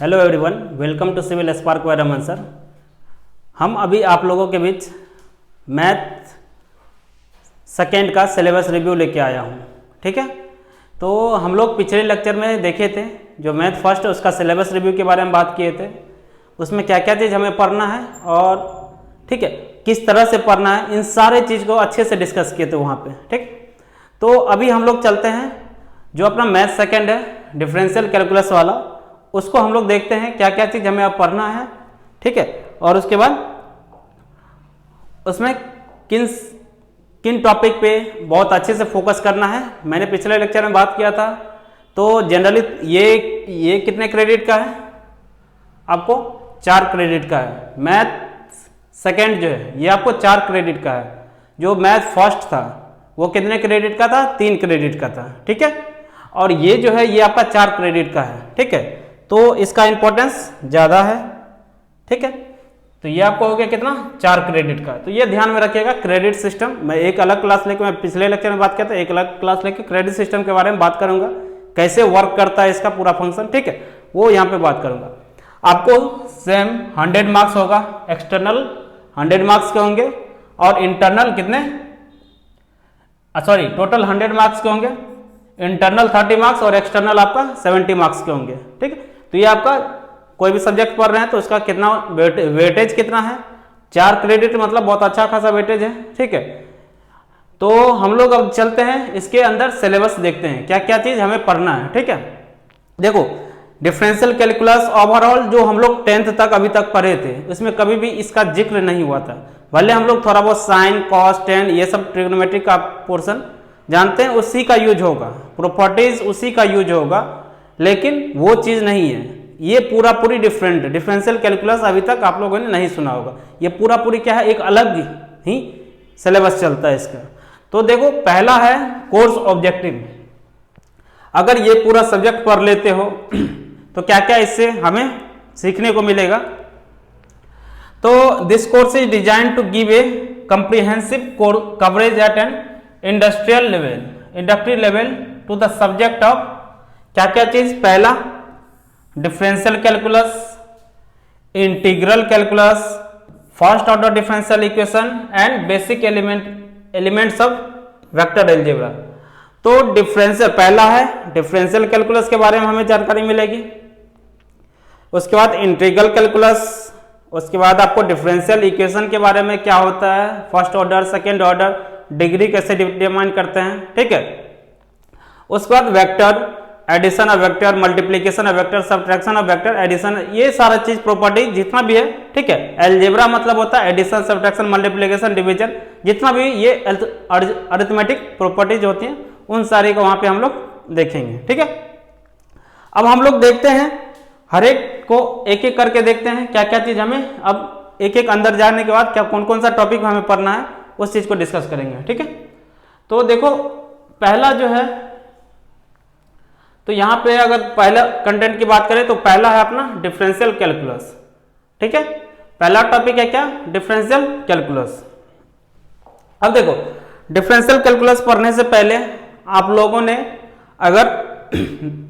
Hello everyone, welcome to Civil Spark by Raman sir. हम अभी आप लोगों के बीच मैथ सेकेंड का सिलेबस रिव्यू लेके आया हूँ। ठीक है, तो हम लोग पिछले लेक्चर में देखे थे जो मैथ फर्स्ट उसका सिलेबस रिव्यू के बारे में बात किए थे, उसमें क्या क्या चीज़ हमें पढ़ना है और ठीक है किस तरह से पढ़ना है, इन सारे चीज़ को अच्छे से डिस्कस किए थे वहाँ पे। ठीक, तो अभी हम लोग चलते हैं जो अपना मैथ सेकेंड है डिफरेंशियल कैलकुलस वाला, उसको हम लोग देखते हैं क्या क्या चीज़ हमें अब पढ़ना है। ठीक है, और उसके बाद उसमें किन किन टॉपिक पे बहुत अच्छे से फोकस करना है। मैंने पिछले लेक्चर में बात किया था, तो जनरली ये कितने क्रेडिट का है, आपको 4 क्रेडिट का है। मैथ सेकेंड जो है ये आपको 4 क्रेडिट का है। जो मैथ फर्स्ट था वो कितने क्रेडिट का था, 3 क्रेडिट का था। ठीक है, और ये जो है ये आपका 4 क्रेडिट का है। ठीक है, तो इसका इंपॉर्टेंस ज़्यादा है। ठीक है, तो ये आपको हो गया कितना, 4 क्रेडिट का। तो ये ध्यान में रखिएगा क्रेडिट सिस्टम। मैं एक अलग क्लास लेकर, मैं पिछले लेक्चर में बात किया था, एक अलग क्लास लेकर क्रेडिट सिस्टम के बारे में बात करूंगा, कैसे वर्क करता है इसका पूरा फंक्शन। ठीक है, वो यहाँ पे बात करूंगा। आपको सेम 100 मार्क्स होगा, एक्सटर्नल 100 मार्क्स के होंगे और इंटरनल कितने, सॉरी टोटल 100 मार्क्स के होंगे, इंटरनल 30 मार्क्स और एक्सटर्नल आपका 70 मार्क्स के होंगे। ठीक है, तो ये आपका कोई भी सब्जेक्ट पढ़ रहे हैं तो उसका कितना वेटेज कितना है, 4 क्रेडिट मतलब बहुत अच्छा खासा वेटेज है। ठीक है, तो हम लोग अब चलते हैं इसके अंदर सिलेबस देखते हैं क्या क्या चीज हमें पढ़ना है। ठीक है, देखो डिफरेंशियल कैलकुलस ओवरऑल जो हम लोग 10th तक अभी तक पढ़े थे उसमें कभी भी इसका जिक्र नहीं हुआ था। भले हम लोग थोड़ा बहुत साइन कॉस टेन ये सब ट्रिग्नोमेट्रिक का पोर्शन जानते हैं, उसी का यूज होगा, प्रॉपर्टीज उसी का यूज होगा, लेकिन वो चीज नहीं है। ये पूरा पूरी डिफरेंट डिफरेंशियल कैलकुलस अभी तक आप लोगों ने नहीं सुना होगा। ये पूरा पूरी क्या है, एक अलग ही सिलेबस चलता है इसका। तो देखो पहला है कोर्स ऑब्जेक्टिव। अगर ये पूरा सब्जेक्ट पढ़ लेते हो तो क्या क्या इससे हमें सीखने को मिलेगा। तो this course is design to give a comprehensive coverage at an industrial level to the subject of क्या क्या चीज, पहला differential calculus, integral calculus, first order differential equation and basic elements of vector algebra. तो differential पहला है differential calculus के बारे में हमें जानकारी मिलेगी, उसके बाद इंटीग्रल कैलकुलस, उसके बाद आपको डिफरेंशियल इक्वेशन के बारे में क्या होता है, first order second order, degree कैसे डिटरमाइन करते हैं। ठीक है, उसके बाद vector, addition of vector, multiplication of vector, subtraction of vector, addition, ये सारा चीज प्रॉपर्टी जितना भी है। ठीक है, अलजेब्रा मतलब होता है एडिशन सब्ट्रैक्शन मल्टीप्लिकेशन डिवीजन, जितना भी ये अरिथमेटिक प्रॉपर्टीज होती हैं उन सारी को वहां पे हम लोग देखेंगे। ठीक है, अब हम लोग देखते हैं हर एक को एक एक करके देखते हैं क्या क्या चीज हमें, अब एक एक अंदर जाने के बाद क्या कौन कौन सा टॉपिक हमें पढ़ना है उस चीज को डिस्कस करेंगे। ठीक है, तो देखो पहला जो है, तो यहां पे अगर पहला कंटेंट की बात करें तो पहला है अपना डिफरेंशियल कैलकुलस। ठीक है, पहला टॉपिक है क्या, डिफरेंशियल कैलकुलस। अब देखो डिफरेंशियल कैलकुलस पढ़ने से पहले आप लोगों ने अगर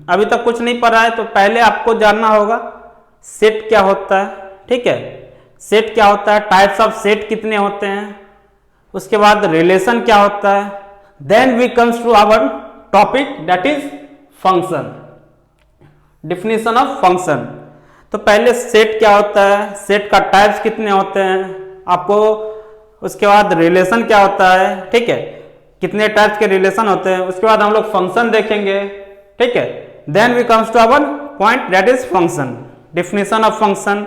अभी तक कुछ नहीं पढ़ा है तो पहले आपको जानना होगा सेट क्या होता है। ठीक है, सेट क्या होता है, टाइप्स ऑफ सेट कितने होते हैं, उसके बाद रिलेशन क्या होता है, then we comes to our topic that is function, definition of function. तो पहले सेट क्या होता है, सेट का टाइप्स कितने होते हैं आपको, उसके बाद रिलेशन क्या होता है, ठीक है कितने टाइप्स के रिलेशन होते हैं, उसके बाद हम लोग फंक्शन देखेंगे। ठीक है, then we comes to our point that is function, definition of function,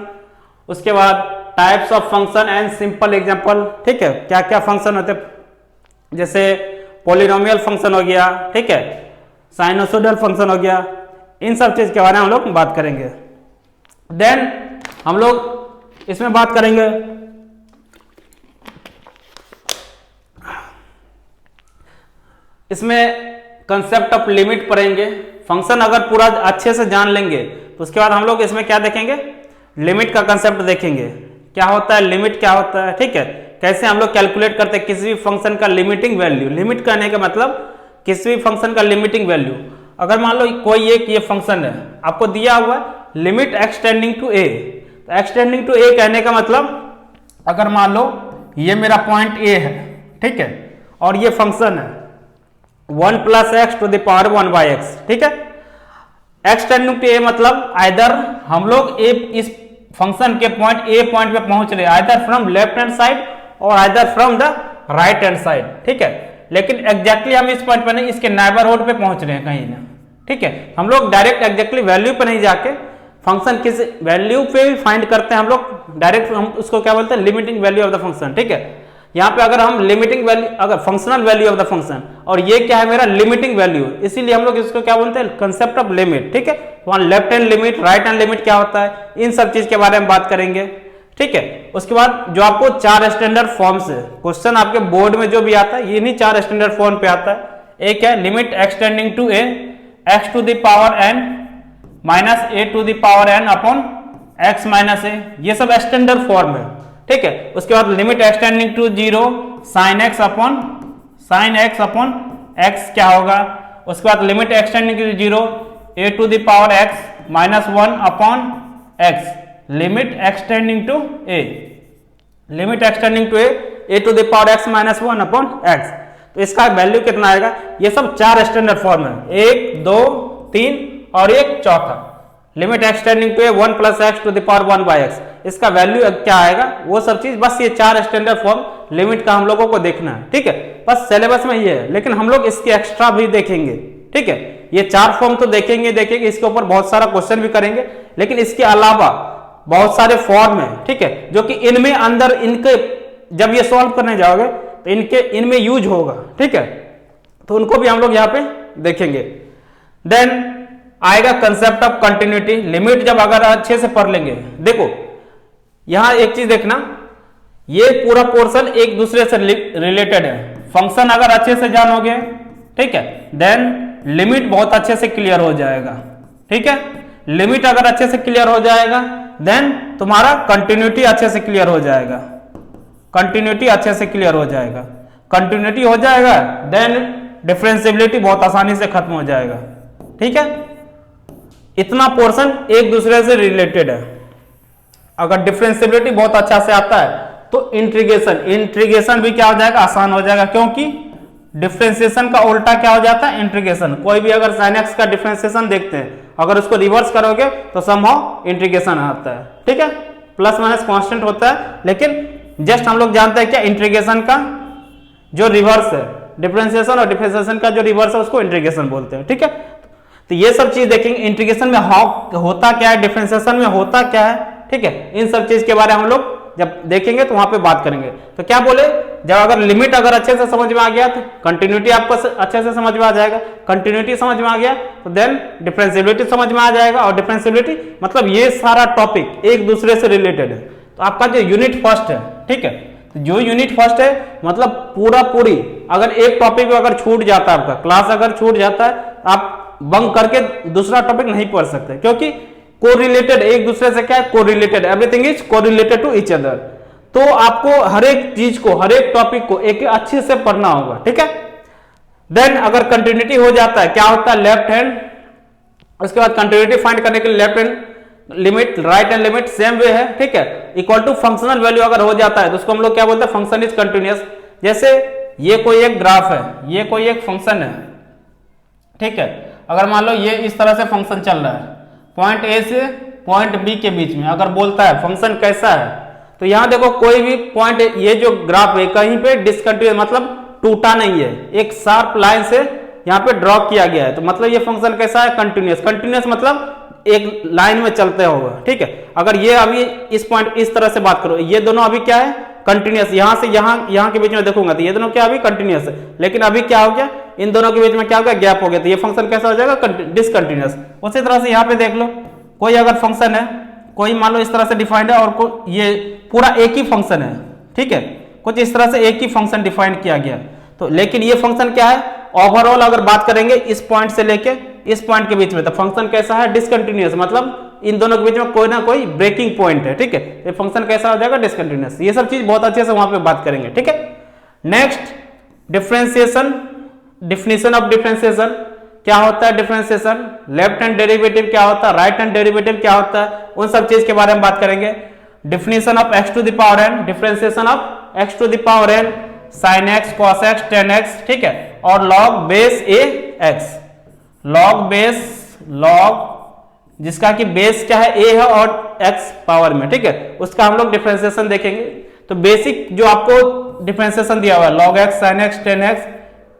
उसके बाद types of function and simple example. ठीक है, क्या क्या फंक्शन होते हैं, जैसे पॉलिनोमियल फंक्शन हो गया, ठीक है साइनोसोइडल फंक्शन हो गया, इन सब चीज के बारे में हम लोग बात करेंगे। देन हम लोग इसमें बात करेंगे इसमें कंसेप्ट ऑफ लिमिट पढ़ेंगे। फंक्शन अगर पूरा अच्छे से जान लेंगे तो उसके बाद हम लोग इसमें क्या देखेंगे, लिमिट का कंसेप्ट देखेंगे, क्या होता है लिमिट, क्या होता है। ठीक है, कैसे हम लोग कैलकुलेट करते हैं किसी भी फंक्शन का लिमिटिंग वैल्यू। लिमिट कहने का मतलब किसी भी फंक्शन का लिमिटिंग वैल्यू। अगर मान लो कोई एक ये फंक्शन है आपको दिया हुआ है लिमिट एक्सटेंडिंग टू ए। तो एक्सटेंडिंग टू ए कहने का मतलब अगर मान लो ये मेरा पॉइंट ए है, ठीक है, और ये फंक्शन है 1 plus x to the power 1 by x, ठीक है। एक्सटेंडिंग टू ए मतलब आइदर हम लोग इस फंक्शन के पॉइंट ए पॉइंट पे पहुंच रहे, either from left hand side और either from the right hand side, ठीक है। लेकिन एग्जैक्टली हम इस पॉइंट पे नहीं, इसके नेबरहुड पे पहुंच रहे हैं कहीं ना, ठीक है। हम लोग डायरेक्ट एग्जैक्टली वैल्यू पे नहीं जाके फंक्शन किस वैल्यू पे भी फाइंड करते हैं हम लोग डायरेक्ट, हम उसको क्या बोलते हैं, limiting value of the function, ठीक है। यहाँ पे अगर हम लिमिटिंग वैल्यू, अगर functional value of the function, और ये क्या है मेरा लिमिटिंग वैल्यू, इसीलिए हम लोग इसको क्या बोलते हैं, कंसेप्ट ऑफ लिमिट, ठीक है। वहां left hand limit, right hand limit क्या होता है, इन सब चीज के बारे में बात करेंगे, ठीक है। उसके बाद जो आपको 4 स्टैंडर्ड फॉर्म्स है, क्वेश्चन आपके बोर्ड में जो भी आता है, ये नहीं 4 स्टैंडर्ड फॉर्म पे आता है। एक है limit extending to a x to the power n minus a to the power n upon x minus a, ये सब स्टैंडर्ड फॉर्म है, ठीक है। उसके बाद limit extending to 0 sine x upon x क्या होगा। उसके बाद limit extending to 0 a to the power x minus 1 upon x, limit extending to a to the power x minus 1 upon x. तो इसका वैल्यू कितना आएगा, ये सब 4 स्टैंडर्ड फॉर्म है, 1 2 3 और एक चौथा limit extending to 1 plus x to the power 1 by x. इसका वैल्यू क्या आएगा, वो सब चीज, बस ये 4 स्टैंडर्ड फॉर्म लिमिट का हम लोगों को देखना है, ठीक है। बस सिलेबस में ये है, लेकिन हम लोग इसके एक्स्ट्रा भी देखेंगे, ठीक है। ये 4 फॉर्म तो देखेंगे, इसके ऊपर बहुत सारा क्वेश्चन भी करेंगे, लेकिन इसके अलावा बहुत सारे फॉर्म है, ठीक है, जो कि इनमें अंदर इनके जब ये सॉल्व करने जाओगे तो इनमें यूज होगा, ठीक है। तो उनको भी हम लोग यहाँ पे देखेंगे। देन आएगा कंसेप्ट ऑफ कंटिन्यूटी। लिमिट जब अगर अच्छे से पढ़ लेंगे, देखो यहां एक चीज देखना, ये पूरा पोर्शन एक दूसरे से रिलेटेड है। फंक्शन अगर अच्छे से जानोगे, ठीक है, देन लिमिट बहुत अच्छे से क्लियर हो जाएगा, ठीक है। लिमिट अगर अच्छे से क्लियर हो जाएगा, देन तुम्हारा कंटिन्यूटी अच्छे से क्लियर हो जाएगा, कंटिन्यूटी अच्छे से क्लियर हो जाएगा, कंटिन्यूटी हो जाएगा, देन डिफरेंशिएबिलिटी बहुत आसानी से खत्म हो जाएगा, ठीक है। इतना पोर्शन एक दूसरे से रिलेटेड है। अगर डिफरेंशिएबिलिटी बहुत अच्छा से आता है तो इंटीग्रेशन भी क्या हो जाएगा, आसान हो जाएगा, क्योंकि डिफरेंशिएशन का उल्टा क्या हो जाता है, इंटीग्रेशन। कोई भी अगर sin x का डिफरेंशिएशन देखते हैं, अगर उसको रिवर्स करोगे तो समहाउ इंटीग्रेशन आता है, ठीक है। प्लस माइनस कांस्टेंट होता है, लेकिन जस्ट हम लोग जानते हैं क्या, इंटीग्रेशन का जो रिवर्स है, डिफरेंशिएशन और डिफरेंशिएशन का जो रिवर्स है उसको इंटीग्रेशन बोलते हैं, ठीक है। तो ये सब चीज देखेंगे, इंटीग्रेशन में होता क्या है, डिफरेंशिएशन में होता क्या है, ठीक है। इन सब चीज के बारे में हम लोग जब देखेंगे तो वहां पे बात करेंगे। तो क्या बोले, जब अगर लिमिट अगर अच्छे से समझ में आ गया तो कंटिन्यूटी आपको अच्छे से समझ में आ जाएगा, कंटिन्यूटी समझ में आ गया तो देन डिफरेंशिएबिलिटी समझ में आ जाएगा, और डिफरेंशिएबिलिटी मतलब ये सारा टॉपिक एक दूसरे से रिलेटेड है। तो आपका जो यूनिट फर्स्ट है, ठीक है, तो जो यूनिट फर्स्ट है मतलब पूरी अगर एक टॉपिक अगर छूट जाता है, आपका क्लास अगर छूट जाता है, आप बंक करके दूसरा टॉपिक नहीं पढ़ सकते, क्योंकि कोरिलेटेड, एक दूसरे से क्या है, correlated, everything is correlated to each other. तो आपको हर एक चीज को, हर एक टॉपिक को एक अच्छे से पढ़ना होगा, ठीक है। देन अगर कंटिन्यूटी हो जाता है, क्या होता है, लेफ्ट हैंड, उसके बाद कंटिन्यूटी फाइंड करने के लिए left hand limit, right hand limit same way है, ठीक है, इक्वल टू फंक्शनल वैल्यू अगर हो जाता है तो उसको हम लोग क्या बोलते हैं, फंक्शन इज कंटिन्यूअस। जैसे ये कोई एक ग्राफ है, ये कोई एक फंक्शन है, ठीक है। अगर मान लो ये इस तरह से फंक्शन चल रहा है, पॉइंट ए से पॉइंट बी के बीच में, अगर बोलता है फंक्शन कैसा है, तो यहां देखो कोई भी पॉइंट, ये जो ग्राफ है कहीं पे डिसकंटिन्यूअस मतलब टूटा नहीं है, एक शार्प लाइन से यहां पे ड्रॉ किया गया है, तो मतलब ये फंक्शन कैसा है, कंटिन्यूअस। कंटिन्यूअस मतलब एक लाइन में चलते होगा, ठीक है। अगर ये अभी इस पॉइंट इस तरह से बात करो, ये दोनों अभी क्या है, कंटिन्यूअस, यहां से यहां के बीच में देखूंगा तो ये दोनों क्या अभी कंटिन्यूअस है, लेकिन अभी क्या हो गया, इन दोनों के बीच में क्या हो गया, गैप हो गया, तो ये फंक्शन कैसा हो जाएगा, डिसकंटिन्यूअस। उसी तरह से यहाँ पे देख लो, कोई अगर फंक्शन है, कोई मान लो इस तरह से डिफाइंड है, और ये पूरा एक ही फंक्शन है, ठीक है, कुछ इस तरह से एक ही फंक्शन डिफाइन किया गया, तो लेकिन ये फंक्शन क्या है, ओवरऑल अगर बात करेंगे इस पॉइंट से लेके इस पॉइंट के बीच में, तो फंक्शन कैसा है, डिसकंटिन्यूअस, मतलब इन दोनों के बीच में कोई ना कोई ब्रेकिंग पॉइंट है, ठीक है। ये फंक्शन कैसा हो जाएगा, डिसकंटिन्यूअस। ये सब चीज बहुत अच्छे से वहां पे बात करेंगे, ठीक है। Next differentiation, definition of differentiation. क्या होता है डिफरेंशिएशन, लेफ्ट हैंड डेरिवेटिव क्या होता है, राइट हैंड डेरिवेटिव क्या होता है, उन सब चीज के बारे में बात करेंगे। Definition of x to the power n, differentiation of x to the power n, sin x, cos x, tan x, ठीक है, और log base a x, log base, log जिसका कि बेस क्या है a है और x पावर में, ठीक है, उसका हम लोग डिफरेंशिएशन देखेंगे। तो बेसिक जो आपको डिफरेंशिएशन दिया हुआ है log x, sin x, tan x,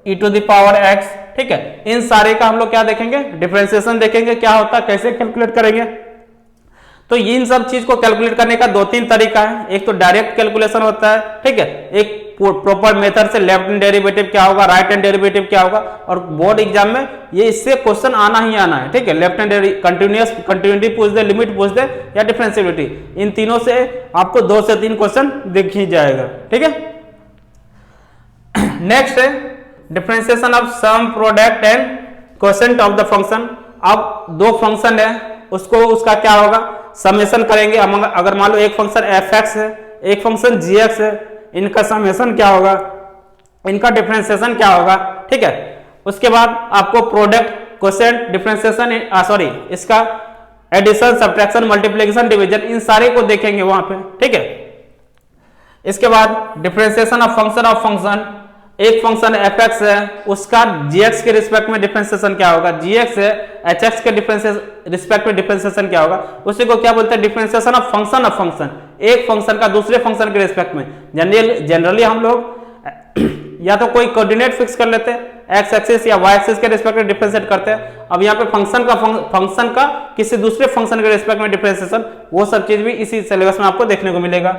e to the power x, ठीक है, इन सारे का हम लोग क्या देखेंगे, डिफरेंशिएशन देखेंगे, क्या होता है, कैसे कैलकुलेट करेंगे। तो इन सब चीज को कैलकुलेट करने का 2-3 तरीका है। एक तो डायरेक्ट कैलकुलेशन होता है, ठीक है, एक प्रॉपर मेथड से लेफ्ट हैंड डेरिवेटिव क्या होगा, राइट हैंड डेरिवेटिव क्या होगा, और बोर्ड एग्जाम में ये इससे क्वेश्चन आना ही आना है, ठीक है। लेफ्ट हैंड कंटिन्यूटी पूछ दे, लिमिट पूछ दे या डिफरेंशिएबिलिटी, इन तीनों से आपको 2 से 3 क्वेश्चन दिख ही जाएगा, ठीक है। नेक्स्ट है differentiation of some product and quotient of the function. अब 2 फंक्शन है, उसको उसका क्या होगा, समेशन करेंगे। अगर मान लो एक फंक्शन f(x) है, एक फंक्शन g(x) है, इनका समेशन क्या होगा, इनका डिफरेंशिएशन क्या होगा, ठीक है। उसके बाद आपको प्रोडक्ट, क्वोशिएंट, डिफरेंशिएशन, सॉरी इसका एडिशन, सब्ट्रैक्शन, मल्टीप्लिकेशन, डिवीजन, इन सारे को देखेंगे वहां पे, ठीक है। इसके बाद डिफरेंशिएशन ऑफ फंक्शन, एक फंक्शन f(x) है, उसका gx के रिस्पेक्ट में डिफरेंशिएशन क्या होगा, gx है, hx के रिस्पेक्ट में डिफरेंशिएशन क्या होगा, उसी को क्या बोलते हैं, डिफरेंशिएशन ऑफ फंक्शन, एक फंक्शन का दूसरे फंक्शन के रिस्पेक्ट में। जनरली हम लोग या तो कोई कोऑर्डिनेट फिक्स कर लेते हैं, x एक्सिस या y एक्सिस के रिस्पेक्ट में डिफरेंशिएट करते हैं। अब यहाँ पे फंक्शन का किसी दूसरे फंक्शन के रिस्पेक्ट में डिफरेंशिएशन, वो सब चीज भी इसी सिलेबस में आपको देखने को मिलेगा।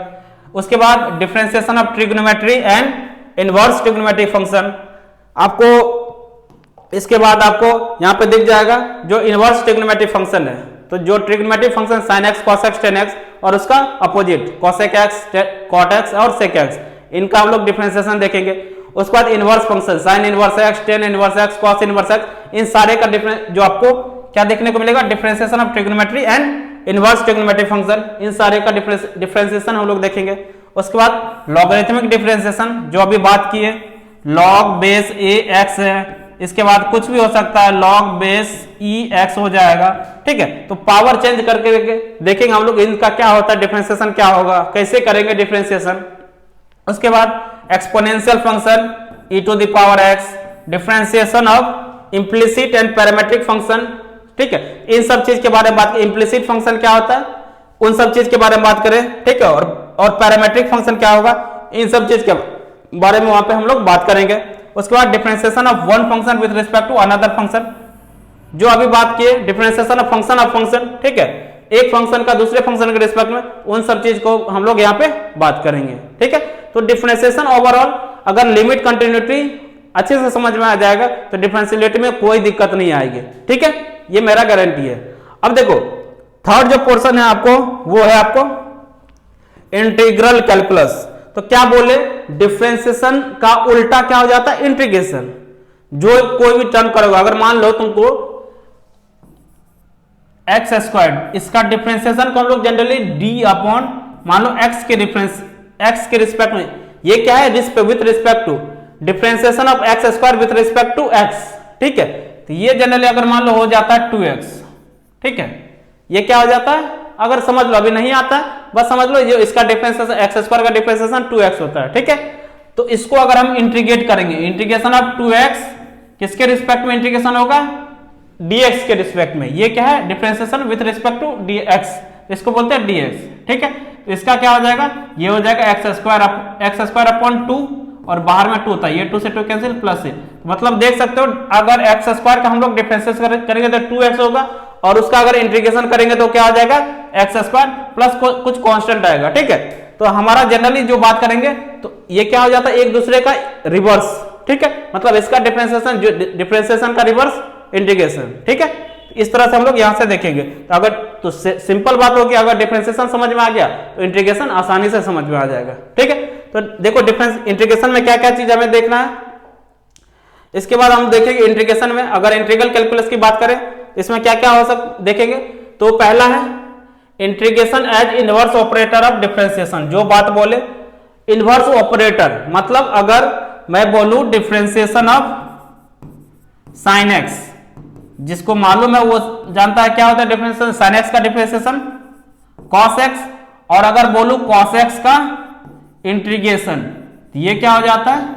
उसके बाद differentiation of trigonometry and inverse trigonometric function, आपको इसके बाद आपको यहां पे दिख जाएगा जो इनवर्स ट्रिग्नोमेट्रिक फंक्शन है। तो जो trigonometric function sin x, cos x, tan x और उसका opposite cosec x, cot x और sec x, इनका हम लोग डिफरेंशिएशन देखेंगे। उसके बाद inverse function sin inverse x, tan inverse x, cos inverse x, इन सारे का जो आपको क्या देखने को मिलेगा, differentiation of trigonometry and inverse trigonometric function, इन सारे का डिफरेंशिएशन हम लोग देखेंगे। उसके बाद लॉगरिथमिक डिफरेंशिएशन, जो अभी बात की है, log बेस a x है, इसके बाद कुछ भी हो सकता है, log बेस e x हो जाएगा, ठीक है। तो पावर चेंज करके देखेंगे हम लोग इनका क्या होता है, डिफरेंशिएशन क्या होगा, कैसे करेंगे डिफरेंशिएशन। उसके बाद exponential function e to the power x, differentiation of implicit and parametric function, ठीक है। इन सब चीज के बारे में बात, इम्प्लिसिट फंक्शन क्या होता है, उन सब चीज के बारे में बात करें, ठीक है। और पैरामेट्रिक फंक्शन क्या होगा, इन सब चीज के बारे में वहां पे हम लोग बात करेंगे। उसके बाद differentiation of one function with respect to another function, जो अभी बात की है, डिफरेंशिएशन ऑफ फंक्शन, ठीक है, एक फंक्शन का दूसरे फंक्शन के रिस्पेक्ट में, उन सब चीज को हम लोग यहाँ पे बात करेंगे, ठीक है। तो डिफरेंशिएशन ओवरऑल, अगर लिमिट कंटिन्यूटी अच्छे से समझ में आ जाएगा तो डिफरेंशिएबिलिटी में कोई दिक्कत नहीं आएगी, ठीक है, ये मेरा गारंटी है। अब देखो थर्ड जो पोर्शन है आपको, वो है आपको इंटीग्रल कैलकुलस। तो क्या बोले, डिफरेंशिएशन का उल्टा क्या हो जाता है, इंटीग्रेशन। जो कोई भी टर्म करोगे, अगर मान लो तुमको एक्स स्क्वायर्ड, इसका डिफरेंशिएशन को हम लोग जनरली डी अपॉन, मान लो एक्स के रिस्पेक्ट में, ये क्या है, with respect to differentiation of x square with respect to x, ठीक है। तो ये जनरली अगर मान लो हो जाता है 2x, ठीक है, ये क्या हो जाता है, अगर समझ लो, अभी नहीं आता बस समझ लो, ये इसका डिफरेंशिएशन एक्स स्क्वायर का डिफरेंशिएशन 2x होता है, ठीक है। तो इसको अगर हम इंटीग्रेट करेंगे, इंटीग्रेशन ऑफ 2x किसके रिस्पेक्ट में इंटीग्रेशन होगा, dx के रिस्पेक्ट में, ये क्या है, differentiation with respect to dx, इसको बोलते हैं dx, ठीक है। तो इसका क्या हो जाएगा, ये हो जाएगा एक्स स्क्वायर अपॉन 2, और बाहर में 2 होता है, ये 2 से 2 कैंसिल, प्लस से, मतलब देख सकते हो अगर एक्स स्क्वायर का हम लोग डिफरेंशिएशन करेंगे तो 2x होगा, और उसका अगर इंटीग्रेशन करेंगे तो क्या हो जाएगा, एक्स स्क्वायर प्लस कुछ कांस्टेंट आएगा, ठीक है। तो हमारा जनरली जो बात करेंगे तो ये क्या हो जाता है, एक दूसरे का रिवर्स, ठीक है, मतलब इसका डिफरेंशिएशन का रिवर्स इंटीग्रेशन, ठीक है। इस तरह से हम लोग यहां से देखेंगे। तो अगर तो सिंपल बात होगी, अगर डिफरेंशिएशन समझ में आ गया तो इंटीग्रेशन आसानी से समझ में आ जाएगा, ठीक है। तो देखो इंटीग्रेशन में क्या क्या चीज हमें देखना है, इसके बाद हम देखेंगे इंटीग्रेशन में, अगर इंटीग्रल कैलकुलस की बात करें इसमें क्या क्या हो सकता देखेंगे। तो पहला है integration as inverse operator of differentiation. जो बात बोले इनवर्स ऑपरेटर, मतलब अगर मैं बोलूं डिफरेंशिएशन ऑफ साइन एक्स, जिसको मालूम है वो जानता है क्या होता है डिफरेंशिएशन, sin x का डिफरेंशिएशन cos x, और अगर बोलूं cos x का इंटीग्रेशन तो ये क्या हो जाता है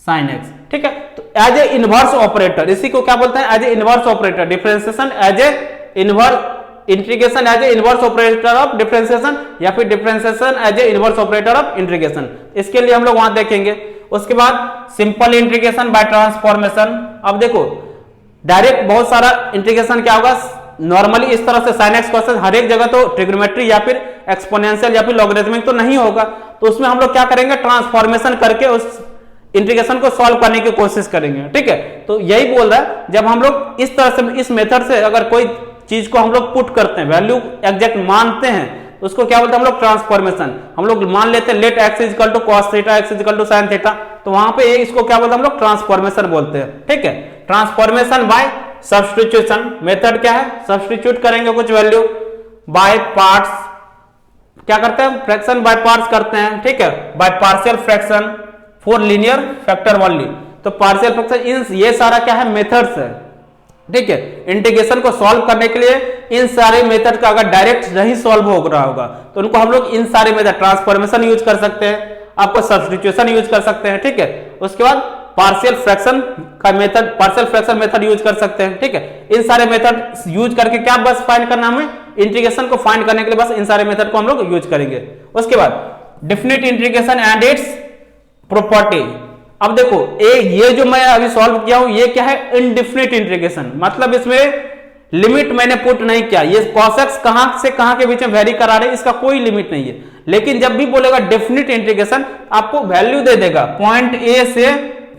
sin x। ठीक है, तो एज ए इनवर्स ऑपरेटर, इसी को क्या बोलते हैं as a inverse operator, differentiation as a inverse, integration as a inverse operator of differentiation, या फिर differentiation as a inverse operator of integration. इसके लिए हम लोग वहां देखेंगे। उसके बाद सिंपल इंटीग्रेशन बाय ट्रांसफॉर्मेशन। अब देखो डायरेक्ट बहुत सारा इंटीग्रेशन क्या होगा, नॉर्मली इस तरह से sin x cos x, हर एक जगह तो ट्रिग्नोमेट्री या फिर एक्सपोनेंशियल या फिर लॉगरिथमिक तो नहीं होगा, तो उसमें हम लोग क्या करेंगे ट्रांसफॉर्मेशन करके उस इंटीग्रेशन को सॉल्व करने की कोशिश करेंगे। ठीक है, तो यही बोल रहा है जब हम लोग इस तरह से इस मेथड से अगर कोई चीज को हम लोग पुट करते हैं, वैल्यू एग्जैक्ट मानते हैं, तो उसको क्या बोलते हैं हम लोग ट्रांसफॉर्मेशन। हम लोग मान लेते हैं let x equal to cos theta, x equal to sin theta, तो वहां पे इसको क्या बोलते हैं हम लोग ट्रांसफॉर्मेशन बोलते हैं। ठीक है, ट्रांसफॉर्मेशन बाय सब्स्टिट्यूशन। मेथड क्या है, सब्स्टिट्यूट करेंगे कुछ वैल्यू बाय पार्ट्स, क्या करते हैं फ्रैक्शन बाय पार्ट्स करते हैं। ठीक है, by partial fraction for linear factor only. तो पार्शियल फ्रैक्शन इन ये सारा क्या है मेथड्स है। ठीक है, इंटीग्रेशन को सॉल्व करने के लिए इन सारे मेथड का अगर डायरेक्ट नहीं सॉल्व हो रहा होगा तो उनको हम लोग इन सारे मेथड ट्रांसफॉर्मेशन यूज कर सकते हैं, आपको सब्स्टिट्यूशन यूज कर सकते हैं। ठीक है, उसके बाद पार्शियल फ्रैक्शन का method, partial fraction method use कर सकते हैं। ठीक है, इन सारे मेथड यूज करके क्या बस फाइंड करना हमें, इंटीग्रेशन को फाइंड करने के लिए बस इन सारे मेथड को हम लोग यूज करेंगे। उसके बाद definite integration and it's property. अब देखो ये जो मैं अभी सॉल्व किया हूं ये क्या है इनडेफिनिट इंटीग्रेशन, मतलब इसमें लिमिट मैंने पुट नहीं किया, ये cos x कहां से कहां के बीच में वेरी करा रहे, इसका कोई लिमिट नहीं है। लेकिन जब भी बोलेगा डेफिनिट इंटीग्रेशन आपको वैल्यू दे देगा पॉइंट ए से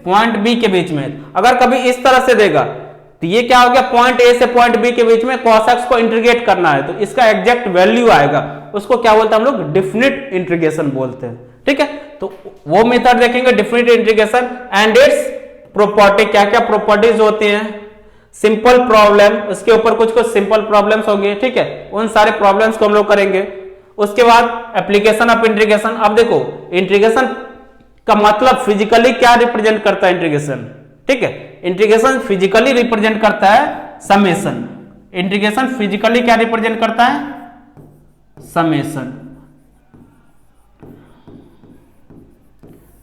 पॉइंट बी के बीच में। अगर कभी इस तरह से देगा तो ये क्या हो गया, पॉइंट ए से पॉइंट बी के बीच में cos x को इंटीग्रेट करना है तो इसका एग्जैक्ट वैल्यू आएगा, उसको क्या बोलते हैं हम लोग डेफिनिट इंटीग्रेशन बोलते हैं। ठीक है, तो वो मेथड देखेंगे definite integration and it's property, क्या क्या प्रॉपर्टीज होती हैं। सिंपल प्रॉब्लम, उसके ऊपर कुछ कुछ सिंपल प्रॉब्लम्स होंगे। ठीक है, उन सारे प्रॉब्लम्स को हम लोग करेंगे। उसके बाद एप्लीकेशन ऑफ इंटीग्रेशन। अब देखो इंटीग्रेशन का मतलब फिजिकली क्या रिप्रेजेंट करता है इंटीग्रेशन। ठीक है, इंटीग्रेशन फिजिकली रिप्रेजेंट करता है समेशन। इंटीग्रेशन फिजिकली क्या रिप्रेजेंट करता है, समेशन।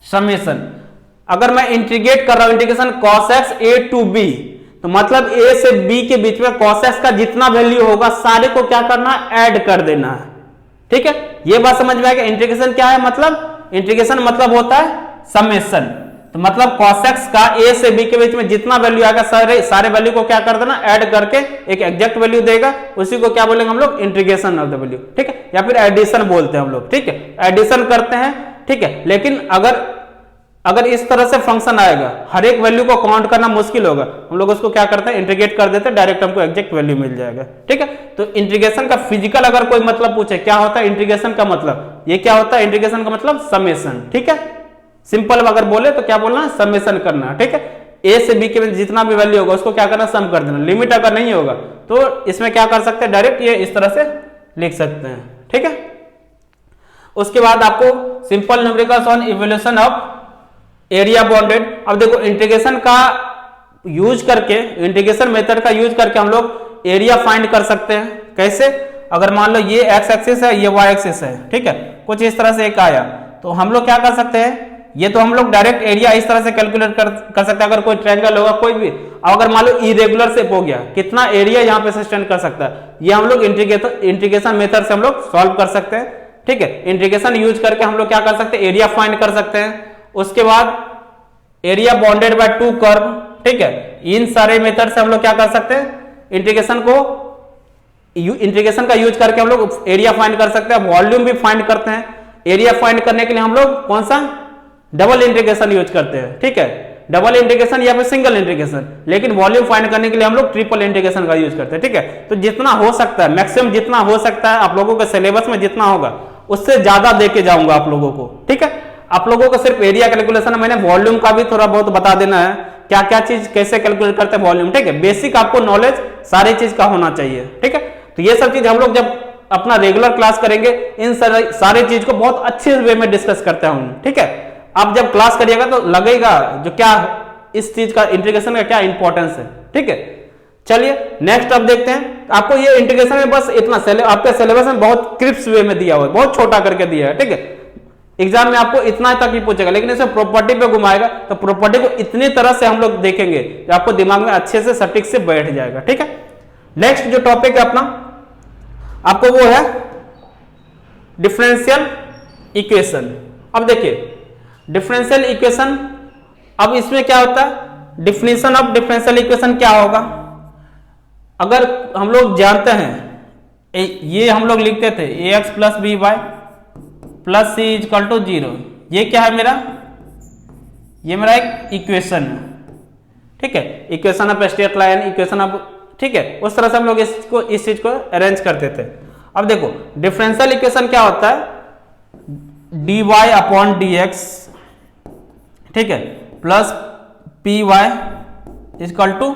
समेशन अगर मैं इंटीग्रेट कर रहा हूं integration cos x a to b, तो मतलब a से b के बीच में cos x का जितना वैल्यू होगा सारे को क्या करना है, ऐड कर देना है। ठीक है, ये बात समझ में आएगा। इंटीग्रेशन क्या है, मतलब इंटीग्रेशन मतलब होता है समेशन। तो मतलब cos x का a से b के बीच में जितना वैल्यू आएगा सारे वैल्यू को क्या कर देना, ऐड करके एक एग्जैक्ट वैल्यू देगा, उसी को क्या बोलेंगे हम लोग इंटीग्रेशन ऑफ द वैल्यू। ठीक है, या फिर एडिशन बोलते हैं हम लोग। ठीक है, एडिशन करते हैं। ठीक है, लेकिन अगर इस तरह से फंक्शन आएगा हर एक वैल्यू को काउंट करना मुश्किल होगा, हम लोग उसको क्या करते हैं इंटीग्रेट कर देते हैं, डायरेक्ट हमको एग्जैक्ट वैल्यू मिल जाएगा। ठीक है, तो इंटीग्रेशन का फिजिकल अगर कोई मतलब पूछे क्या होता है इंटीग्रेशन का मतलब, ये क्या होता है इंटीग्रेशन का मतलब समेशन। ठीक है, सिंपल अगर बोले तो क्या बोलना, समेशन करना। ठीक है, ए से बी के बीच जितना भी वैल्यू होगा उसको क्या करना, सम कर देना। लिमिट अगर नहीं होगा तो इसमें क्या कर सकते हैं, डायरेक्ट ये इस तरह से लिख सकते हैं। ठीक है, उसके बाद आपको simple numericals on evolution of area bounded. अब देखो इंटीग्रेशन का यूज करके, इंटीग्रेशन मेथड का यूज करके हम लोग एरिया फाइंड कर सकते हैं। कैसे, अगर मान लो ये x एक्सिस है ये y एक्सिस है। ठीक है, कुछ इस तरह से एक आया तो हम लोग क्या कर सकते हैं, ये तो हम लोग डायरेक्ट एरिया इस तरह से कैलकुलेट कर सकते हैं। अगर कोई ट्रायंगल होगा कोई भी, अगर मान लो इरेगुलर शेप हो गया, कितना एरिया यहाँ पे सस्टेन कर सकता है, ये हम लोग इंटीग्रेशन मेथड से हम लोग सॉल्व कर सकते हैं। ठीक है, इंटीग्रेशन यूज करके हम लोग क्या कर सकते हैं, एरिया फाइंड कर सकते हैं। उसके बाद area bounded by two curve. ठीक है, इन सारे मेथड से हम लोग क्या कर सकते हैं, इंटीग्रेशन का यूज करके हम लोग एरिया फाइंड कर सकते हैं, वॉल्यूम भी फाइंड करते हैं। एरिया फाइंड करने के लिए हम लोग कौन सा, डबल इंटीग्रेशन यूज करते हैं। ठीक है, डबल इंटीग्रेशन या फिर सिंगल इंटीग्रेशन, लेकिन वॉल्यूम फाइंड करने के लिए हम लोग ट्रिपल इंटीग्रेशन का यूज करते हैं। ठीक है, तो जितना हो सकता है, मैक्सिमम जितना हो सकता है, आप लोगों के सिलेबस में जितना होगा उससे ज्यादा देके जाऊंगा आप लोगों को। ठीक है, आप लोगों को सिर्फ एरिया कैलकुलेशन, मैंने वॉल्यूम का भी थोड़ा बहुत बता देना है, क्या क्या चीज कैसे कैलकुलेट करते हैं वॉल्यूम। ठीक है, बेसिक आपको नॉलेज सारी चीज का होना चाहिए। ठीक है, तो ये सब चीज हम लोग जब अपना रेगुलर क्लास करेंगे इन सारे चीज को बहुत अच्छे वे में डिस्कस करते हैं। ठीक है, आप जब क्लास करिएगा तो लगेगा जो क्या इस चीज का इंटीग्रेशन का क्या इंपॉर्टेंस है। ठीक है, चलिए नेक्स्ट अब देखते हैं। आपको ये इंटीग्रेशन में बस इतना आपके सिलेबस में बहुत क्रिप्स वे में दिया हुआ है, बहुत छोटा करके दिया है। ठीक है, एग्जाम में आपको इतना तक ही पूछेगा, लेकिन इसे प्रॉपर्टी पे घुमाएगा तो प्रॉपर्टी को इतनी तरह से हम लोग देखेंगे कि आपको दिमाग में अच्छे से सटीक से बैठ जाएगा। ठीक है, नेक्स्ट जो टॉपिक है अपना आपको वो है डिफरेंशियल इक्वेशन। अब देखिए डिफरेंशियल इक्वेशन, अब इसमें क्या होता है, डिफिनेशन ऑफ डिफरेंशियल इक्वेशन क्या होगा। अगर हम लोग जानते हैं ये हम लोग लिखते थे a x plus b y plus c is equal to 0, ये क्या है मेरा, ये मेरा एक इक्वेशन है। ठीक है, equation of straight line, equation of, ठीक है, उस तरह से हम लोग इस चीज को अरेंज करते थे। अब देखो डिफरेंशियल इक्वेशन क्या होता है, dy अपॉन dx, ठीक है, plus P Y equal to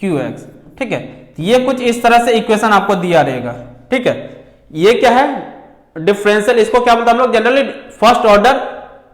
Q X. ठीक है, ये कुछ इस तरह से इक्वेशन आपको दिया रहेगा। ठीक है, ये क्या है डिफरेंशियल, इसको क्या बोलते हैं हम लोग generally first order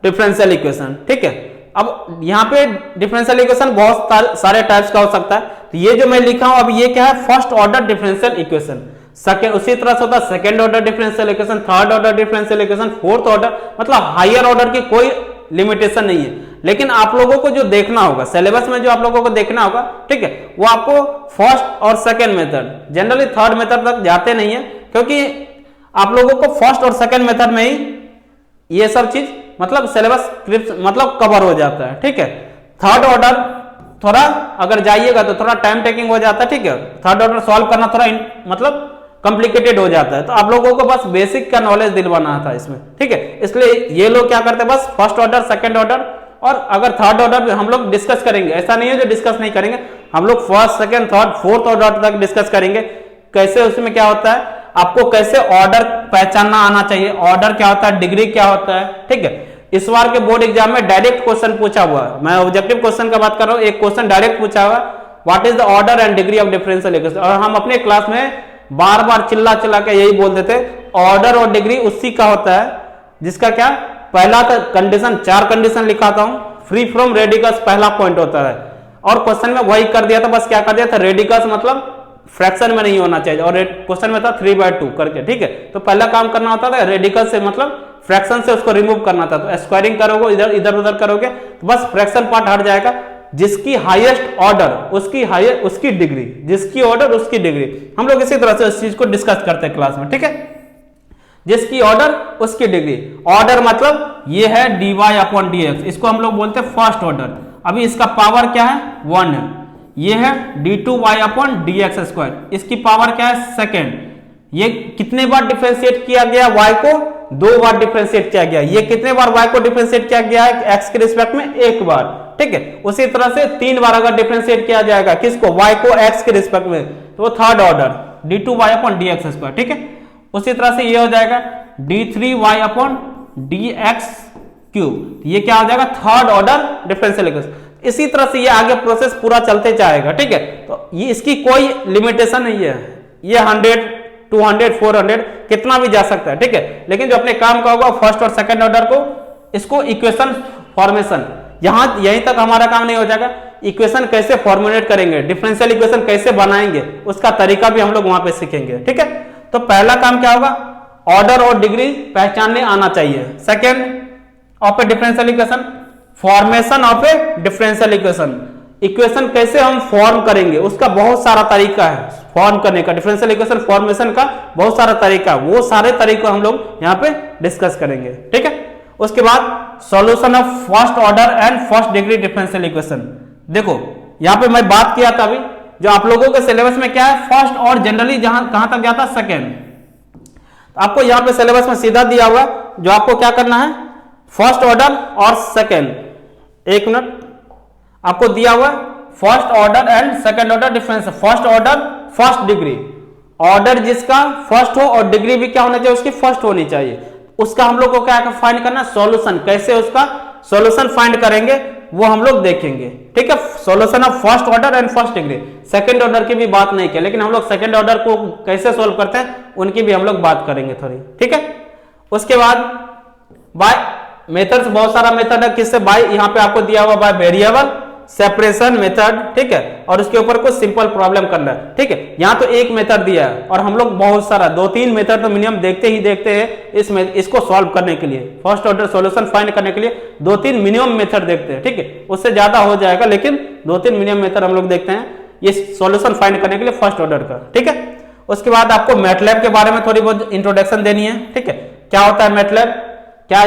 differential equation. ठीक है, अब यहाँ पे डिफरेंशियल इक्वेशन बहुत सारे टाइप्स का हो सकता है, तो ये जो मैं लिखा हूं अब ये क्या है, first order differential equation. Second उसी तरह से होता है second order differential equation, third order differential equation, fourth order, मतलब हायर ऑर्डर की कोई लिमिटेशन नहीं है। लेकिन आप लोगों को जो देखना होगा सिलेबस में, जो आप लोगों को देखना होगा, ठीक है, वो आपको फर्स्ट और second method, generally third method तक जाते नहीं है, क्योंकि आप लोगों को फर्स्ट और सेकंड मेथड में ही ये सब चीज मतलब सिलेबस मतलब कवर हो जाता है। ठीक है, थर्ड ऑर्डर थोड़ा अगर जाइएगा तो थोड़ा टाइम टेकिंग हो जाता है। ठीक है, थर्ड ऑर्डर सॉल्व करना थोड़ा मतलब कॉम्प्लिकेटेड हो जाता है, तो आप लोगों को बस बेसिक का नॉलेज दिलवाना था इसमें। ठीक है, इसलिए ये लोग क्या करते हैं, बस फर्स्ट ऑर्डर सेकंड ऑर्डर, और अगर थर्ड ऑर्डर हम लोग डिस्कस करेंगे, ऐसा नहीं है जो डिस्कस नहीं करेंगे, हम लोग first second third fourth order तक डिस्कस करेंगे। कैसे उसमें क्या होता है, आपको कैसे ऑर्डर पहचानना आना चाहिए, ऑर्डर क्या होता है, डिग्री क्या होता है। ठीक है, इस बार के बोर्ड एग्जाम में डायरेक्ट क्वेश्चन पूछा हुआ है, मैं ऑब्जेक्टिव क्वेश्चन का बात कर रहा हूं, एक क्वेश्चन डायरेक्ट पूछा हुआ, what is the order and degree of differential equation. और हम अपने क्लास में बार बार चिल्ला चिल्ला के यही बोलते थे, ऑर्डर और डिग्री उसी का होता है जिसका क्या पहला कंडीशन, 4 कंडीशन लिखाता हूं, फ्री फ्रॉम रेडिकल्स पहला पॉइंट होता है, और क्वेश्चन में वही कर दिया था, बस क्या कर दिया था, रेडिकल्स मतलब फ्रैक्शन में नहीं होना चाहिए, और क्वेश्चन में था 3/2 करके। ठीक है, तो पहला काम करना होता था रेडिकल से मतलब फ्रैक्शन से उसको रिमूव करना था, तो स्क्वायरिंग करोगे इधर इधर उधर करोगे तो बस फ्रैक्शन पार्ट हट जाएगा। जिसकी हाईएस्ट ऑर्डर उसकी डिग्री, जिसकी ऑर्डर उसकी डिग्री, हम लोग इसी तरह से इस चीज को डिस्कस करते हैं क्लास में। ठीक है, जिसकी ऑर्डर उसकी डिग्री, ऑर्डर मतलब ये है dy अपॉन dx, इसको हम लोग बोलते हैं फर्स्ट ऑर्डर। अभी इसका पावर क्या है 1 है, ये है d2y अपॉन dx स्क्वायर, इसकी पावर क्या है सेकेंड। ये कितने बार डिफरेंशिएट किया गया y को, 2 बार डिफरेंशिएट किया गया। ये कितने बार y को डिफरेंशिएट किया गया है x के रिस्पेक्ट में, 1 बार। ठीक है, उसी तरह से 3 बार अगर डिफरेंशिएट किया जाएगा किसको, y को x के रिस्पेक्ट में, तो वो third order d2y upon dx square. ठीक है, उसी तरह से ये हो जाएगा d3y अपॉन dx क्यूब, ये क्या हो जाएगा थर्ड ऑर्डर डिफरेंशियल इक्वेशन। इसी तरह से ये आगे प्रोसेस पूरा चलते जाएगा। ठीक है, तो ये इसकी कोई लिमिटेशन नहीं है, ये 100 200 400 कितना भी जा सकता है। ठीक है, लेकिन जो अपने काम का होगा फर्स्ट और सेकंड ऑर्डर को, इसको इक्वेशन फॉर्मेशन, यहीं तक हमारा काम नहीं हो जाएगा, इक्वेशन कैसे फॉर्मुलेट करेंगे, डिफरेंशियल इक्वेशन कैसे बनाएंगे, उसका तरीका भी हम लोग वहां पे सीखेंगे। ठीक है, तो पहला काम क्या होगा, ऑर्डर और डिग्री पहचानने आना चाहिए। Second of A differential equation, formation of A differential equation, equation कैसे हम फॉर्म करेंगे, उसका बहुत सारा तरीका है फॉर्म करने का, डिफरेंशियल इक्वेशन फॉर्मेशन का बहुत सारा तरीका, वो सारे तरीके हम लोग यहाँ पे डिस्कस करेंगे। ठीक है, उसके बाद solution of first order and first degree differential equation. देखो यहाँ पे मैं बात किया था अभी, जो आप लोगों के सिलेबस में क्या है, फर्स्ट और जनरली कहां तक जाता है, सेकेंड। तो आपको यहाँ पे सिलेबस में सीधा दिया हुआ जो आपको क्या करना है, फर्स्ट ऑर्डर और सेकेंड, एक मिनट, आपको दिया हुआ first order and second order difference, first order first degree, order जिसका फर्स्ट हो और डिग्री भी क्या होना चाहिए, उसकी फर्स्ट होनी चाहिए, उसका हम लोग को क्या फाइंड करना, सॉल्यूशन, कैसे उसका सॉल्यूशन फाइंड करेंगे वो हम लोग देखेंगे। ठीक है, solution of first order and first degree, second order की भी बात नहीं की, लेकिन हम लोग सेकंड ऑर्डर को कैसे सॉल्व करते हैं उनकी भी हम लोग बात करेंगे थोड़ी। ठीक है, उसके बाद बाय मेथड्स, बहुत सारा मेथड है, किससे, बाय यहाँ पे आपको दिया हुआ बाय वेरिएबल सेपरेशन मेथड, ठीक है, और उसके ऊपर कुछ सिंपल प्रॉब्लम करना है, ठीक है। यहाँ तो एक मेथड दिया है और हम लोग बहुत सारा 2-3 मेथड तो मिनिमम देखते ही देखते हैं इसको सॉल्व करने के लिए, फर्स्ट ऑर्डर सॉल्यूशन फाइंड करने के लिए 2-3 मिनिमम मेथड देखते हैं, ठीक है। उससे ज्यादा हो जाएगा लेकिन 2-3 मिनिमम मेथड हम लोग देखते हैं ये सॉल्यूशन फाइंड करने के लिए फर्स्ट ऑर्डर का, ठीक है। उसके बाद आपको मैटलैब के बारे में थोड़ी बहुत इंट्रोडक्शन देनी है, ठीक है। क्या होता है मैटलैब, क्या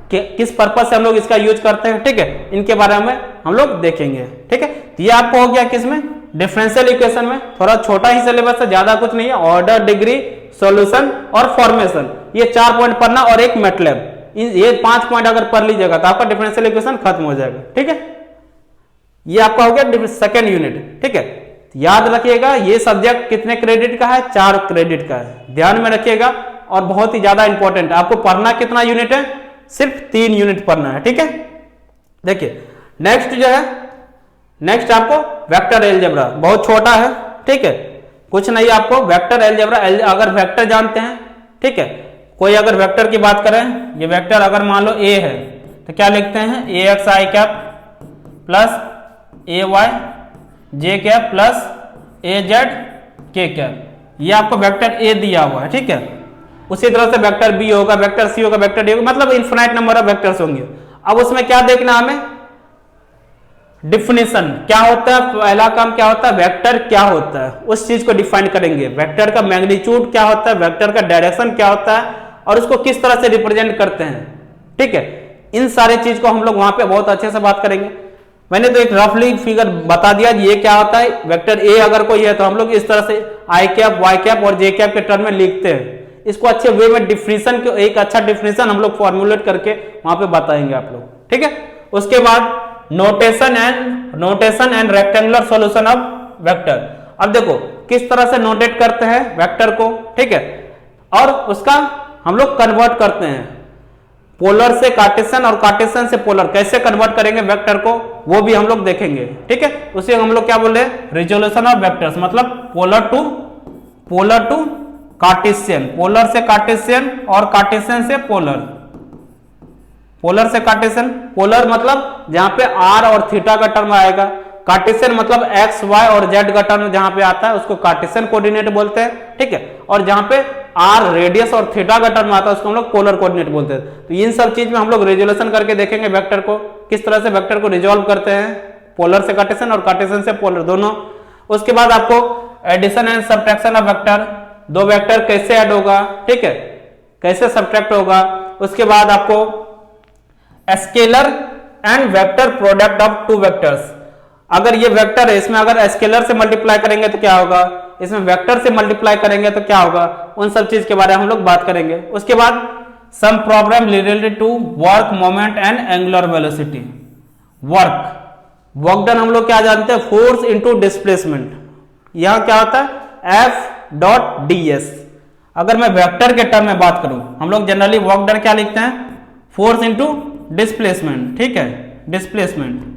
किस पर्पज से हम लोग इसका यूज करते हैं, ठीक है, इनके बारे में हम लोग देखेंगे, ठीक है। ये आपको हो गया किसमें, डिफरेंशियल इक्वेशन में। थोड़ा छोटा ही सिलेबस है, ज्यादा कुछ नहीं है। ऑर्डर, डिग्री, सॉल्यूशन और फॉर्मेशन, ये 4 पॉइंट पढ़ना और एक मैटलैब, ये 5 पॉइंट अगर पढ़ लीजिएगा तो आपका डिफरेंशियल इक्वेशन खत्म हो जाएगा, ठीक है। ये आपका हो गया सेकेंड यूनिट, ठीक है। याद रखिएगा ये सब्जेक्ट कितने क्रेडिट का है, 4 क्रेडिट का है, ध्यान में रखिएगा। और बहुत ही ज्यादा इंपॉर्टेंट, आपको पढ़ना कितना यूनिट है, सिर्फ 3 यूनिट पढ़ना है, ठीक है। देखिए नेक्स्ट जो है, नेक्स्ट आपको वेक्टर अलजेब्रा, बहुत छोटा है, ठीक है, कुछ नहीं। आपको वेक्टर अलजेब्रा, अगर वेक्टर जानते हैं, ठीक है, कोई अगर वेक्टर की बात करें, ये वेक्टर अगर मान लो ए है तो क्या लिखते हैं, ए एक्स आई कैप प्लस ए वाई जे कैप प्लस ए जेड के कैप, ये आपको वेक्टर ए दिया हुआ है, ठीक है। उसी तरह से वेक्टर बी होगा, वेक्टर सी होगा, वेक्टर डी होगा, मतलब इनफिनाइट नंबर ऑफ वेक्टर्स होंगे। अब उसमें क्या देखना हमें, डिफिनेशन क्या होता है, पहला काम क्या होता है, वेक्टर क्या होता है, उस चीज को डिफाइन करेंगे। वेक्टर का मैग्नीट्यूड क्या होता है, वेक्टर का डायरेक्शन क्या होता है और उसको किस तरह से रिप्रेजेंट करते हैं, ठीक है। इन सारे चीज को हम लोग वहां पे बहुत अच्छे से बात करेंगे। मैंने तो एक रफली फिगर बता दिया ये क्या होता है, वेक्टर ए अगर कोई है तो हम लोग इस तरह से आई कैप, वाई कैप और जे कैप के टर्म में लिखते हैं। इसको अच्छे वे में डिफिनेशन, एक अच्छा डिफिनेशन हम लोग फॉर्मुलेट करके वहां पे बताएंगे आप लोग, ठीक है। उसके बाद notation and rectangular solution of vector. अब देखो किस तरह से नोटेट करते हैं वेक्टर को, ठीक है, और उसका हम लोग कन्वर्ट करते हैं पोलर से कार्टेशियन और कार्टेशियन से पोलर, कैसे कन्वर्ट करेंगे वेक्टर को वो भी हम लोग देखेंगे, ठीक है। उसे हम लोग क्या बोल रहे हैं, रिजोल्यूशन ऑफ वेक्टर्स, मतलब पोलर टू कार्टेशियन, पोलर से कार्टेशियन और कार्टेशियन से पोलर, पोलर से कार्टेशियन। पोलर मतलब जहां पे आर और थीटा का टर्म आएगा, कार्टेशियन मतलब एक्स वाई और जेड का टर्म जहां पे आता है उसको कार्टेशियन कोऑर्डिनेट बोलते हैं, ठीक है। और जहां पे आर रेडियस और थीटा का टर्म आता है उसको हम लोग पोलर कोऑर्डिनेट बोलते हैं। तो इन सब चीज में हम लोग रिजोल्यूशन करके देखेंगे वेक्टर को, किस तरह से वेक्टर को रिजोल्व करते हैं, पोलर से कार्टेशियन और कार्टेशियन से पोलर दोनों। उसके बाद आपको addition and subtraction of vector, दो वेक्टर कैसे ऐड होगा, ठीक है, कैसे सब्ट्रैक्ट होगा। उसके बाद आपको scalar and vector product of 2 vectors, अगर ये वेक्टर है इसमें अगर स्केलर से मल्टीप्लाई करेंगे तो क्या होगा, इसमें वेक्टर से मल्टीप्लाई करेंगे तो क्या होगा, उन सब चीज के बारे में हम लोग बात करेंगे। उसके बाद some problem related to work, moment and angular velocity. Work done हम लोग क्या जानते हैं, फोर्स इंटू डिस्प्लेसमेंट। यहां क्या होता है एफ डॉट डी एस। अगर मैं वेक्टर के टर्म में बात करूं, हम लोग जनरली वर्क डन क्या लिखते हैं, फोर्स इंटू डिस्प्लेसमेंट, ठीक है, डिस्प्लेसमेंट।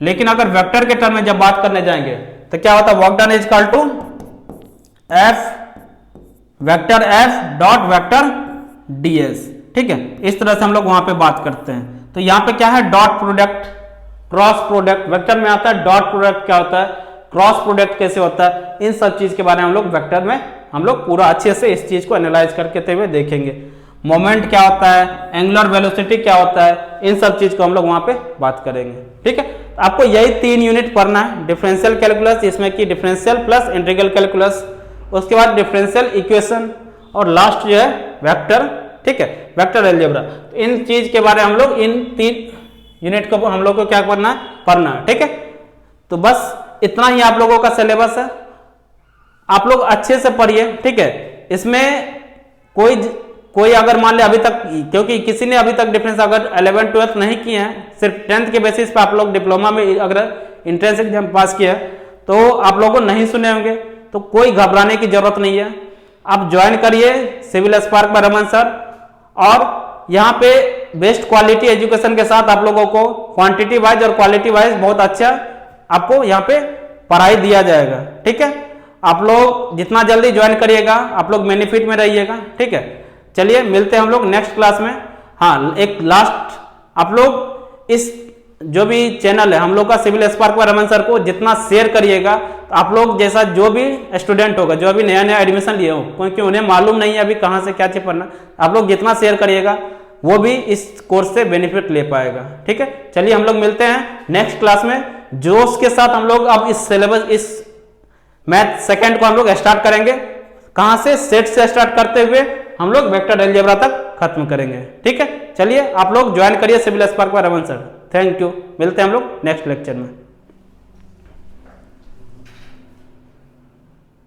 लेकिन अगर वेक्टर के टर्म में जब बात करने जाएंगे तो क्या होता है, work done is equal to F vector F dot vector DS, ठीक है। इस तरह से हम लोग वहां पे बात करते हैं। तो यहां पे क्या है, dot product, cross product, vector में आता है डॉट प्रोडक्ट क्या होता है, क्रॉस प्रोडक्ट कैसे होता है, इन सब चीज के बारे में हम लोग वेक्टर में हम लोग पूरा अच्छे से इस चीज को एनालाइज करके हुए देखेंगे। मोमेंट क्या होता है, एंगुलर वेलोसिटी क्या होता है, इन सब चीज को हम लोग वहां पे बात करेंगे, ठीक है। आपको यही 3 यूनिट पढ़ना है, डिफरेंशियल कैलकुलस, इसमें कि डिफरेंशियल प्लस इंटीग्रल कैलकुलस, उसके बाद डिफरेंशियल इक्वेशन और लास्ट जो है वेक्टर, ठीक है, वेक्टर अलजेब्रा। तो इन चीज के बारे में हम लोग इन 3 यूनिट को हम लोग को क्या पढ़ना है, ठीक है। तो बस इतना ही आप लोगों का सिलेबस है, आप लोग अच्छे से पढ़िए, ठीक है। इसमें कोई अगर मान ले अभी तक, क्योंकि किसी ने अभी तक डिफरेंस अगर 11th 12th नहीं किए हैं, सिर्फ 10th के बेसिस पे आप लोग डिप्लोमा में अगर एंट्रेंस एग्जाम पास किया है तो आप लोगों नहीं सुने होंगे, तो कोई घबराने की जरूरत नहीं है। आप ज्वाइन करिए Civil Spark by Raman sir, और यहाँ पे बेस्ट क्वालिटी एजुकेशन के साथ आप लोगों को क्वांटिटी वाइज और क्वालिटी वाइज बहुत अच्छा आपको यहाँ पे पढ़ाई दिया जाएगा, ठीक है। आप लोग जितना जल्दी ज्वाइन करिएगा आप लोग बेनिफिट में रहिएगा, ठीक है। चलिए मिलते हैं हम लोग नेक्स्ट क्लास में। हाँ, एक लास्ट, आप लोग इस जो भी चैनल है हम लोग का सिविल स्पार्क पर रमन सर को जितना शेयर करिएगा, तो आप लोग जैसा जो भी स्टूडेंट होगा, जो अभी नया नया एडमिशन लिए हो, क्योंकि उन्हें मालूम नहीं है अभी कहाँ से क्या चीज पढ़ना, आप लोग जितना शेयर करिएगा वो भी इस कोर्स से बेनिफिट ले पाएगा। ठीक है, चलिए हम लोग मिलते हैं नेक्स्ट क्लास में। जोश के साथ हम लोग अब इस सिलेबस, इस मैथ सेकंड को हम लोग स्टार्ट करेंगे। कहाँ से? सेट से स्टार्ट करते हुए हम लोग वेक्टर अलजेब्रा तक खत्म करेंगे। ठीक है, चलिए आप लोग ज्वाइन करिए सिविल स्पार्क पर रमन सर। थैंक यू, मिलते हैं हम लोग नेक्स्ट लेक्चर में।